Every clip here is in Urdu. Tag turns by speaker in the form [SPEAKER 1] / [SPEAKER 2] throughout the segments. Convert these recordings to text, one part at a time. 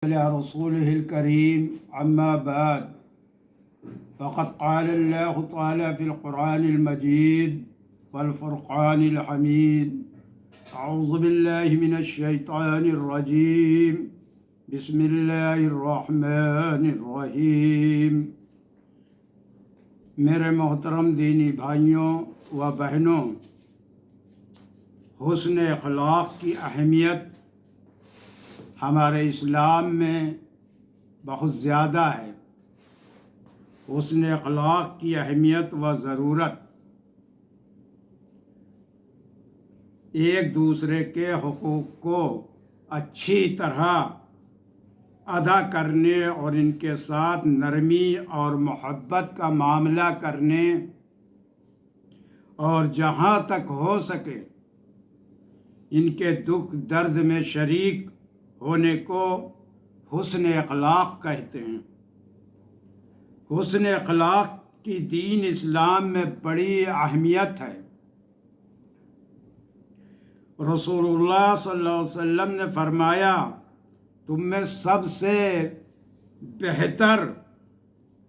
[SPEAKER 1] على رسوله الكريم أما بعد فقد قال الله تعالى في القرآن المجيد والفرقان الحميد أعوذ بالله من الشيطان الرجيم بسم الله الرحمن الرحيم میرے محترم دینی بھائیوں و بہنوں، حسن اخلاق کی اہمیت ہمارے اسلام میں بہت زیادہ ہے۔ حسن اخلاق کی اہمیت و ضرورت ایک دوسرے کے حقوق کو اچھی طرح ادا کرنے اور ان کے ساتھ نرمی اور محبت کا معاملہ کرنے اور جہاں تک ہو سکے ان کے دکھ درد میں شریک ہونے کو حسن اخلاق کہتے ہیں۔ حسن اخلاق کی دین اسلام میں بڑی اہمیت ہے۔ رسول اللہ صلی اللہ علیہ وسلم نے فرمایا، تم میں سب سے بہتر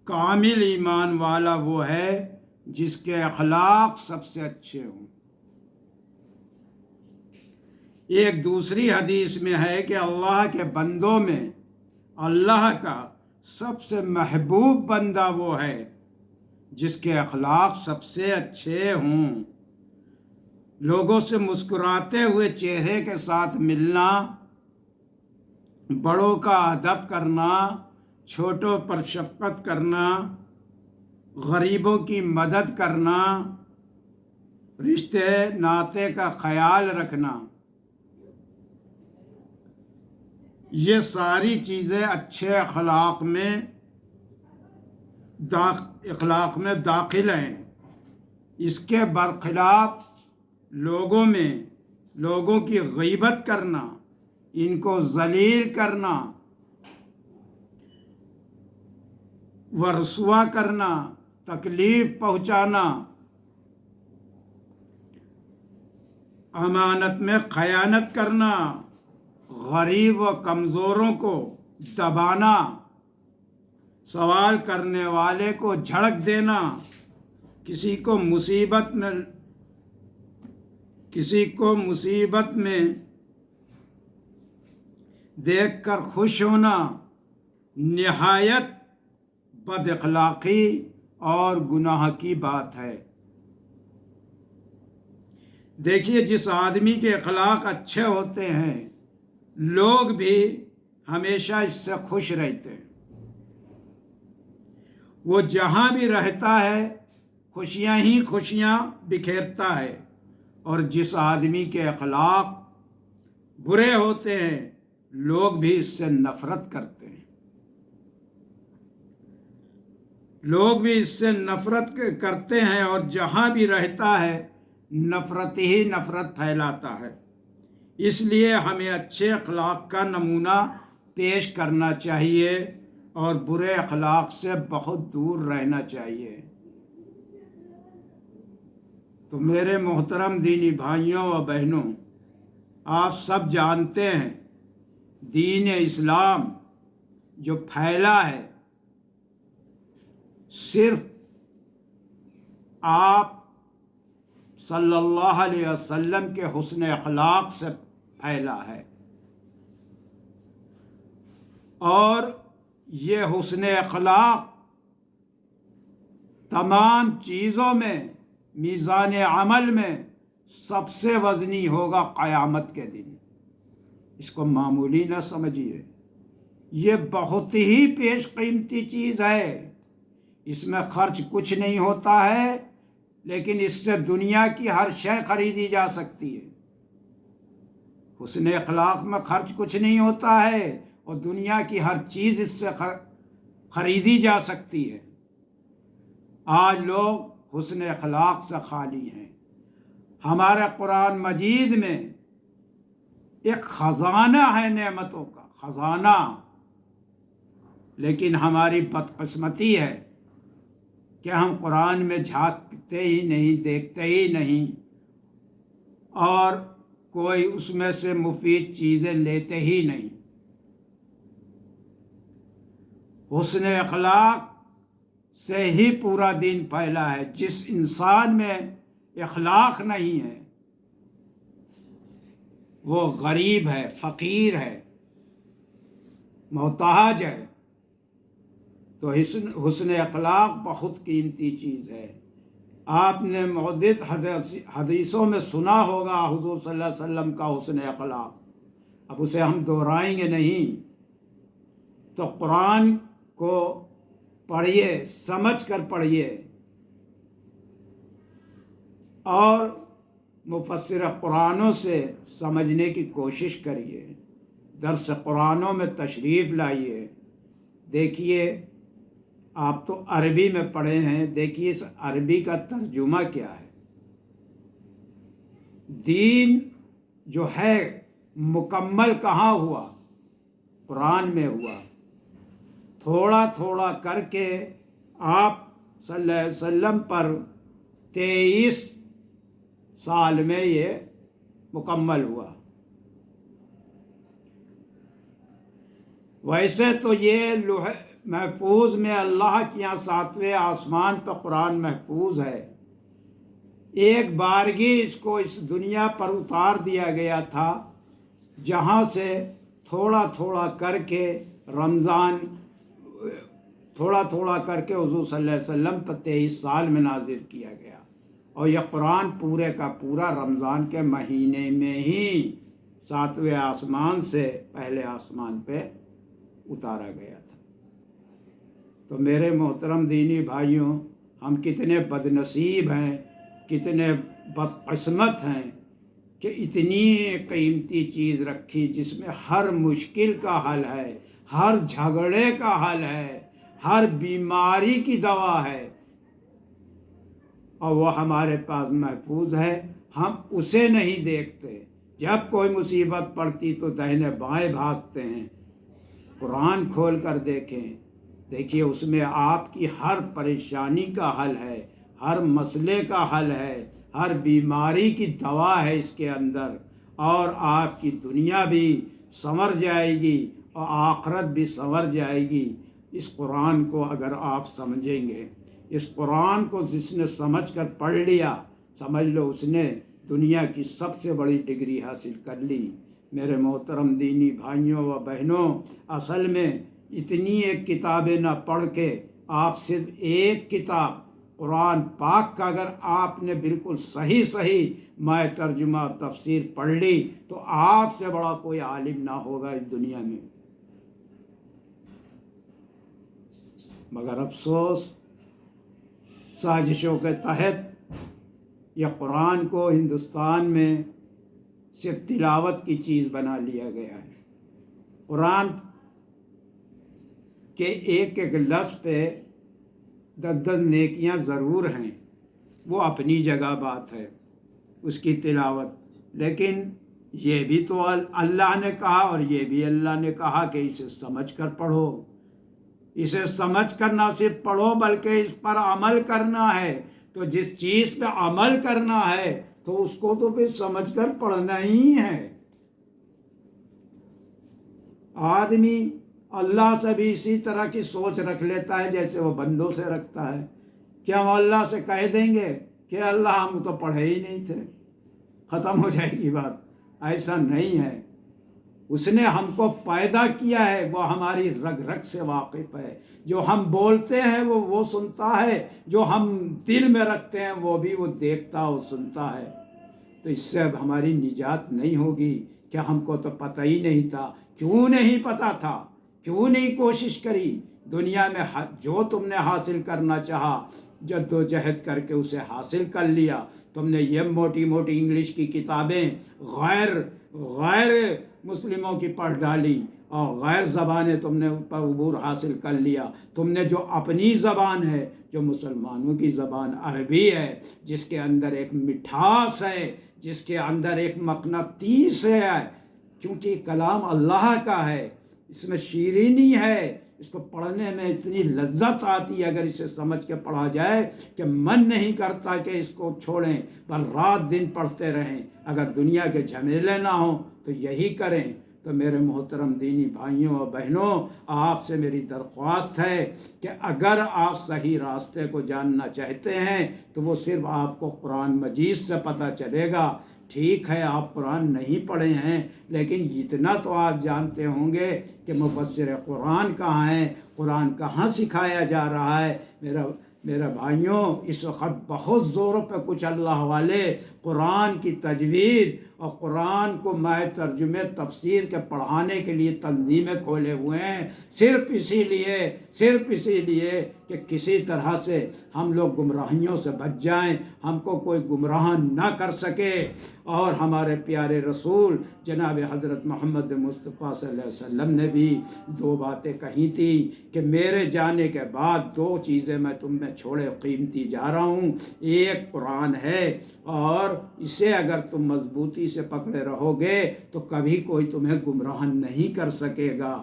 [SPEAKER 1] کامل ایمان والا وہ ہے جس کے اخلاق سب سے اچھے ہوں۔ ایک دوسری حدیث میں ہے کہ اللہ کے بندوں میں اللہ کا سب سے محبوب بندہ وہ ہے جس کے اخلاق سب سے اچھے ہوں۔ لوگوں سے مسکراتے ہوئے چہرے کے ساتھ ملنا، بڑوں کا ادب کرنا، چھوٹوں پر شفقت کرنا، غریبوں کی مدد کرنا، رشتے ناطے کا خیال رکھنا، یہ ساری چیزیں اچھے اخلاق میں داخل ہیں۔ اس کے برخلاف لوگوں کی غیبت کرنا، ان کو ذلیل کرنا و رسوا کرنا، تکلیف پہنچانا، امانت میں خیانت کرنا، غریب و کمزوروں کو دبانا، سوال کرنے والے کو جھڑک دینا، کسی کو مصیبت میں دیکھ کر خوش ہونا، نہایت بد اخلاقی اور گناہ کی بات ہے۔ دیکھیے، جس آدمی کے اخلاق اچھے ہوتے ہیں لوگ بھی ہمیشہ اس سے خوش رہتے ہیں۔ وہ جہاں بھی رہتا ہے خوشیاں ہی خوشیاں بکھیرتا ہے، اور جس آدمی کے اخلاق برے ہوتے ہیں لوگ بھی اس سے نفرت کرتے ہیں۔ لوگ بھی اس سے نفرت کرتے ہیں اور جہاں بھی رہتا ہے نفرت ہی نفرت پھیلاتا ہے۔ اس لیے ہمیں اچھے اخلاق کا نمونہ پیش کرنا چاہیے اور برے اخلاق سے بہت دور رہنا چاہیے۔ تو میرے محترم دینی بھائیوں و بہنوں، آپ سب جانتے ہیں دین اسلام جو پھیلا ہے صرف آپ صلی اللہ علیہ وسلم کے حسن اخلاق سے پھیلا ہے، اور یہ حسن اخلاق تمام چیزوں میں میزان عمل میں سب سے وزنی ہوگا قیامت کے دن۔ اس کو معمولی نہ سمجھیے، یہ بہت ہی پیش قیمتی چیز ہے۔ اس میں خرچ کچھ نہیں ہوتا ہے، لیکن اس سے دنیا کی ہر شے خریدی جا سکتی ہے۔ حسن اخلاق میں خرچ کچھ نہیں ہوتا ہے اور دنیا کی ہر چیز اس سے خریدی جا سکتی ہے۔ آج لوگ حسن اخلاق سے خالی ہیں۔ ہمارے قرآن مجید میں ایک خزانہ ہے، نعمتوں کا خزانہ، لیکن ہماری بدقسمتی ہے کہ ہم قرآن میں جھانکتے ہی نہیں، دیکھتے ہی نہیں، اور کوئی اس میں سے مفید چیزیں لیتے ہی نہیں۔ حسن اخلاق سے ہی پورا دین پھیلا ہے۔ جس انسان میں اخلاق نہیں ہے وہ غریب ہے، فقیر ہے، محتاج ہے۔ تو حسن اخلاق بہت قیمتی چیز ہے۔ آپ نے متعدد حدیثوں میں سنا ہوگا حضور صلی اللہ علیہ وسلم کا حسن اخلاق، اب اسے ہم دہرائیں گے نہیں۔ تو قرآن کو پڑھیے، سمجھ کر پڑھیے، اور مفسر قرآنوں سے سمجھنے کی کوشش کریے، درس قرآنوں میں تشریف لائیے۔ دیکھیے، آپ تو عربی میں پڑھے ہیں، دیکھیے اس عربی کا ترجمہ کیا ہے۔ دین جو ہے مکمل کہاں ہوا؟ قرآن میں ہوا۔ تھوڑا تھوڑا کر کے آپ صلی اللہ علیہ وسلم پر 23 سال میں یہ مکمل ہوا۔ ویسے تو یہ لوح محفوظ میں اللہ کے یہاں 7ویں آسمان پر قرآن محفوظ ہے۔ ایک بارگی اس کو اس دنیا پر اتار دیا گیا تھا، جہاں سے تھوڑا تھوڑا کر کے حضور صلی اللہ علیہ وسلم پر 23 سال میں نازل کیا گیا، اور یہ قرآن پورے کا پورا رمضان کے مہینے میں ہی 7ویں آسمان سے پہلے آسمان پہ اتارا گیا تھا۔ تو میرے محترم دینی بھائیوں، ہم کتنے بد نصیب ہیں، کتنے بدقسمت ہیں کہ اتنی قیمتی چیز رکھی جس میں ہر مشکل کا حل ہے، ہر جھگڑے کا حل ہے، ہر بیماری کی دوا ہے، اور وہ ہمارے پاس محفوظ ہے۔ ہم اسے نہیں دیکھتے، جب کوئی مصیبت پڑتی تو داہنے بائیں بھاگتے ہیں۔ قرآن کھول کر دیکھیے اس میں آپ کی ہر پریشانی کا حل ہے، ہر مسئلے کا حل ہے، ہر بیماری کی دوا ہے اس کے اندر، اور آپ کی دنیا بھی سنور جائے گی اور آخرت بھی سنور جائے گی۔ اس قرآن کو اگر آپ سمجھیں گے، اس قرآن کو جس نے سمجھ کر پڑھ لیا، سمجھ لو اس نے دنیا کی سب سے بڑی ڈگری حاصل کر لی۔ میرے محترم دینی بھائیوں و بہنوں، اصل میں اتنی ایک کتابیں نہ پڑھ کے آپ صرف ایک کتاب قرآن پاک کا اگر آپ نے بالکل صحیح میں ترجمہ تفسیر پڑھ لی تو آپ سے بڑا کوئی عالم نہ ہوگا اس دنیا میں۔ مگر افسوس، سازشوں کے تحت یہ قرآن کو ہندوستان میں صرف تلاوت کی چیز بنا لیا گیا ہے۔ قرآن کے ایک ایک لفظ پہ 10 نیکیاں ضرور ہیں، وہ اپنی جگہ بات ہے اس کی تلاوت، لیکن یہ بھی تو اللہ نے کہا، اور یہ بھی اللہ نے کہا کہ اسے سمجھ کر پڑھو۔ اسے سمجھ کر نہ صرف پڑھو بلکہ اس پر عمل کرنا ہے۔ تو جس چیز پہ عمل کرنا ہے تو اس کو تو پھر سمجھ کر پڑھنا ہی ہے۔ آدمی اللہ سے بھی اسی طرح کی سوچ رکھ لیتا ہے جیسے وہ بندوں سے رکھتا ہے کہ ہم اللہ سے کہہ دیں گے کہ اللہ ہم تو پڑھے ہی نہیں تھے، ختم ہو جائے گی بات۔ ایسا نہیں ہے، اس نے ہم کو پیدا کیا ہے، وہ ہماری رگ رگ سے واقف ہے۔ جو ہم بولتے ہیں وہ سنتا ہے، جو ہم دل میں رکھتے ہیں وہ بھی وہ دیکھتا اور سنتا ہے۔ تو اس سے اب ہماری نجات نہیں ہوگی کہ ہم کو تو پتہ ہی نہیں تھا۔ کیوں نہیں پتہ تھا؟ کیوں نہیں کوشش کری؟ دنیا میں جو تم نے حاصل کرنا چاہا، جد و جہد کر کے اسے حاصل کر لیا۔ تم نے یہ موٹی موٹی انگلش کی کتابیں غیر مسلموں کی پڑھ ڈالی، اور غیر زبانیں تم نے پر عبور حاصل کر لیا۔ تم نے جو اپنی زبان ہے، جو مسلمانوں کی زبان عربی ہے، جس کے اندر ایک مٹھاس ہے، جس کے اندر ایک مقناطیس ہے، کیونکہ کلام اللہ کا ہے، اس میں شیرینی ہے، اس کو پڑھنے میں اتنی لذت آتی ہے اگر اسے سمجھ کے پڑھا جائے کہ من نہیں کرتا کہ اس کو چھوڑیں، پر رات دن پڑھتے رہیں۔ اگر دنیا کے جھمیلے نہ ہوں تو یہی کریں۔ تو میرے محترم دینی بھائیوں اور بہنوں، آپ سے میری درخواست ہے کہ اگر آپ صحیح راستے کو جاننا چاہتے ہیں تو وہ صرف آپ کو قرآن مجید سے پتہ چلے گا۔ ٹھیک ہے آپ قرآن نہیں پڑھے ہیں، لیکن اتنا تو آپ جانتے ہوں گے کہ مفسر قرآن کہاں ہیں، قرآن کہاں سکھایا جا رہا ہے۔ میرے بھائیوں، اس وقت بہت زوروں پہ کچھ اللہ والے قرآن کی تجوید اور قرآن کو مائع ترجمے تفسیر کے پڑھانے کے لیے تنظیمیں کھولے ہوئے ہیں، صرف اسی لیے کہ کسی طرح سے ہم لوگ گمراہیوں سے بچ جائیں، ہم کو کوئی گمراہ نہ کر سکے۔ اور ہمارے پیارے رسول جناب حضرت محمد مصطفیٰ صلی اللہ علیہ وسلم نے بھی دو باتیں کہی تھیں کہ میرے جانے کے بعد دو چیزیں میں تم میں چھوڑے قیمتی جا رہا ہوں، ایک قرآن ہے اور اسے اگر تم مضبوطی سے پکڑے رہو گے تو کبھی کوئی تمہیں گمراہ نہیں کر سکے گا،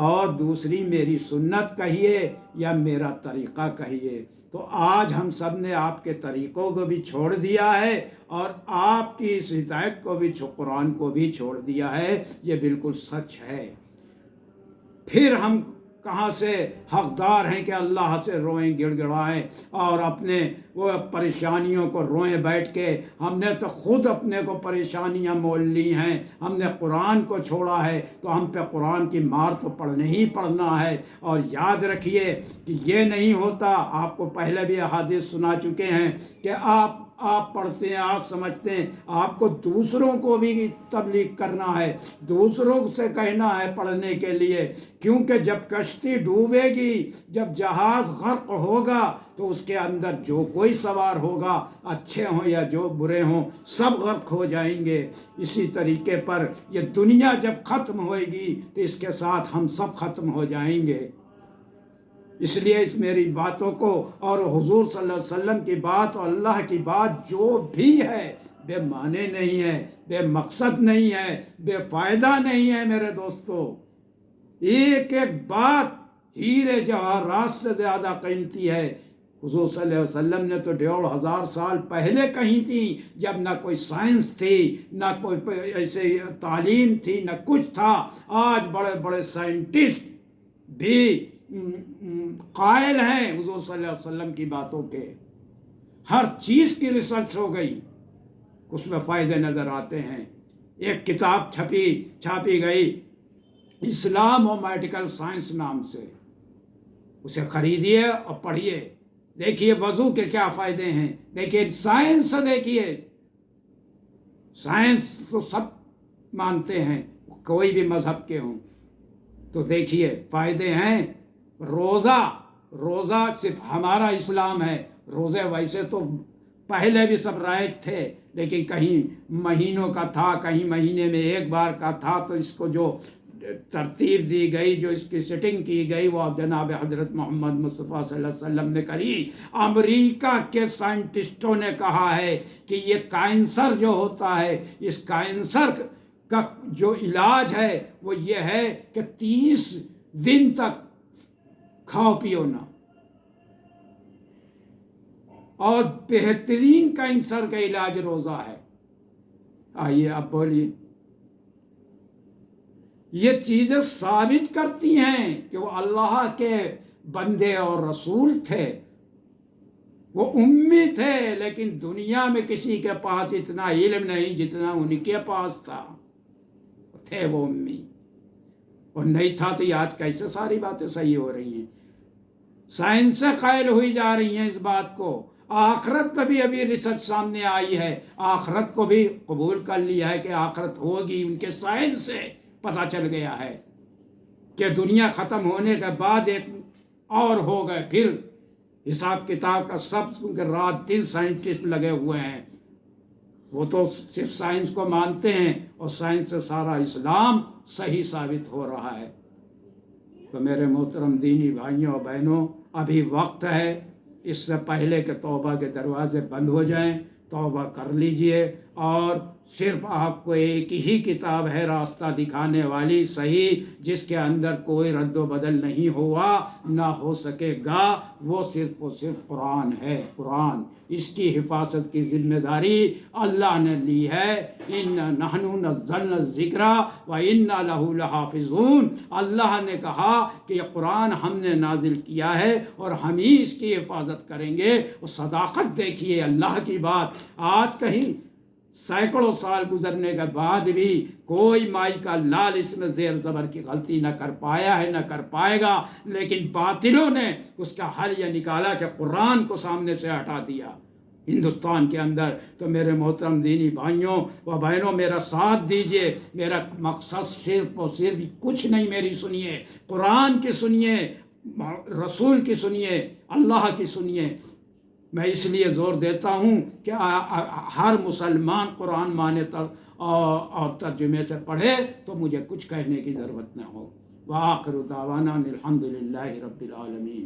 [SPEAKER 1] اور دوسری میری سنت کہیے یا میرا طریقہ کہیے۔ تو آج ہم سب نے آپ کے طریقوں کو بھی چھوڑ دیا ہے اور آپ کی اس ہدایت کو بھی، قرآن کو بھی چھوڑ دیا ہے، یہ بالکل سچ ہے۔ پھر ہم کہاں سے حقدار ہیں کہ اللہ سے روئیں گڑ گڑائیں اور اپنے وہ پریشانیوں کو روئیں بیٹھ کے؟ ہم نے تو خود اپنے کو پریشانیاں مول لی ہیں، ہم نے قرآن کو چھوڑا ہے تو ہم پہ قرآن کی مار تو پڑھنے ہی پڑھنا ہے۔ اور یاد رکھیے کہ یہ نہیں ہوتا، آپ کو پہلے بھی احادیث سنا چکے ہیں کہ آپ پڑھتے ہیں، آپ سمجھتے ہیں، آپ کو دوسروں کو بھی تبلیغ کرنا ہے، دوسروں سے کہنا ہے پڑھنے کے لیے، کیونکہ جب کشتی ڈوبے گی، جب جہاز غرق ہوگا تو اس کے اندر جو کوئی سوار ہوگا، اچھے ہوں یا جو برے ہوں، سب غرق ہو جائیں گے۔ اسی طریقے پر یہ دنیا جب ختم ہوئے گی تو اس کے ساتھ ہم سب ختم ہو جائیں گے۔ اس لیے اس میری باتوں کو اور حضور صلی اللہ علیہ وسلم کی بات اور اللہ کی بات جو بھی ہے بے معنی نہیں ہے، بے مقصد نہیں ہے، بے فائدہ نہیں ہے میرے دوستو۔ ایک ایک بات ہیرے جواہرات سے زیادہ قیمتی ہے۔ حضور صلی اللہ علیہ وسلم نے تو 1500 سال پہلے کہی تھی، جب نہ کوئی سائنس تھی، نہ کوئی ایسے تعلیم تھی، نہ کچھ تھا۔ آج بڑے بڑے سائنٹسٹ بھی قائل ہیں حضور صلی اللہ علیہ وسلم کی باتوں کے، ہر چیز کی ریسرچ ہو گئی، اس میں فائدے نظر آتے ہیں۔ ایک کتاب چھاپی گئی اسلام و میڈیکل سائنس نام سے، اسے خریدیے اور پڑھیے، دیکھیے وضو کے کیا فائدے ہیں، دیکھیے سائنس، دیکھیے سائنس تو سب مانتے ہیں، کوئی بھی مذہب کے ہوں، تو دیکھیے فائدے ہیں۔ روزہ صرف ہمارا اسلام ہے، روزے ویسے تو پہلے بھی سب رائج تھے، لیکن کہیں مہینوں کا تھا، کہیں مہینے میں ایک بار کا تھا، تو اس کو جو ترتیب دی گئی، جو اس کی سیٹنگ کی گئی، وہ جناب حضرت محمد مصطفیٰ صلی اللہ علیہ وسلم نے کری۔ امریکہ کے سائنٹسٹوں نے کہا ہے کہ یہ کینسر جو ہوتا ہے، اس کینسر کا جو علاج ہے وہ یہ ہے کہ 30 دن تک کھاؤ پیو نہ، اور بہترین کینسر کا علاج روزہ ہے۔ آئیے اب بولیے، یہ چیزیں ثابت کرتی ہیں کہ وہ اللہ کے بندے اور رسول تھے، وہ امی تھے، لیکن دنیا میں کسی کے پاس اتنا علم نہیں جتنا ان کے پاس تھا، تھے وہ امی، اور نہیں تھا تو یہ آج کیسے ساری باتیں صحیح ہو رہی ہیں؟ سائنس سے قائل ہوئی جا رہی ہیں اس بات کو۔ آخرت پہ بھی ابھی ریسرچ سامنے آئی ہے، آخرت کو بھی قبول کر لیا ہے کہ آخرت ہوگی، ان کے سائنس سے پتہ چل گیا ہے کہ دنیا ختم ہونے کے بعد ایک اور ہو گئے، پھر حساب کتاب کا سب، کیونکہ رات دن سائنٹسٹ لگے ہوئے ہیں، وہ تو صرف سائنس کو مانتے ہیں اور سائنس سے سارا اسلام صحیح ثابت ہو رہا ہے۔ تو میرے محترم دینی بھائیوں اور بہنوں، ابھی وقت ہے، اس سے پہلے کہ توبہ کے دروازے بند ہو جائیں، توبہ کر لیجئے اور صرف آپ کو ایک ہی کتاب ہے راستہ دکھانے والی صحیح، جس کے اندر کوئی رد و بدل نہیں ہوا، نہ ہو سکے گا، وہ صرف و صرف قرآن ہے۔ قرآن، اس کی حفاظت کی ذمہ داری اللہ نے لی ہے۔ اِنَّا نَحْنُ نَزَّلْنَا الذِّكْرَ وَإِنَّا لَهُ لَحَافِظُونَ۔ اللہ نے کہا کہ یہ قرآن ہم نے نازل کیا ہے اور ہم ہی اس کی حفاظت کریں گے۔ اور صداقت دیکھیے اللہ کی بات، آج کہیں سینکڑوں سال گزرنے کے بعد بھی کوئی مائی کا لال اس میں زیر زبر کی غلطی نہ کر پایا ہے، نہ کر پائے گا، لیکن باطلوں نے اس کا حل یہ نکالا کہ قرآن کو سامنے سے ہٹا دیا ہندوستان کے اندر۔ تو میرے محترم دینی بھائیوں و بہنوں، میرا ساتھ دیجئے، میرا مقصد صرف اور صرف کچھ نہیں، میری سنیے، قرآن کی سنیے، رسول کی سنیے، اللہ کی سنیے۔ میں اس لیے زور دیتا ہوں کہ ہر مسلمان قرآن مانے اور ترجمے سے پڑھے تو مجھے کچھ کہنے کی ضرورت نہ ہو۔ وآخر دعوانا الحمد للہ رب العالمین۔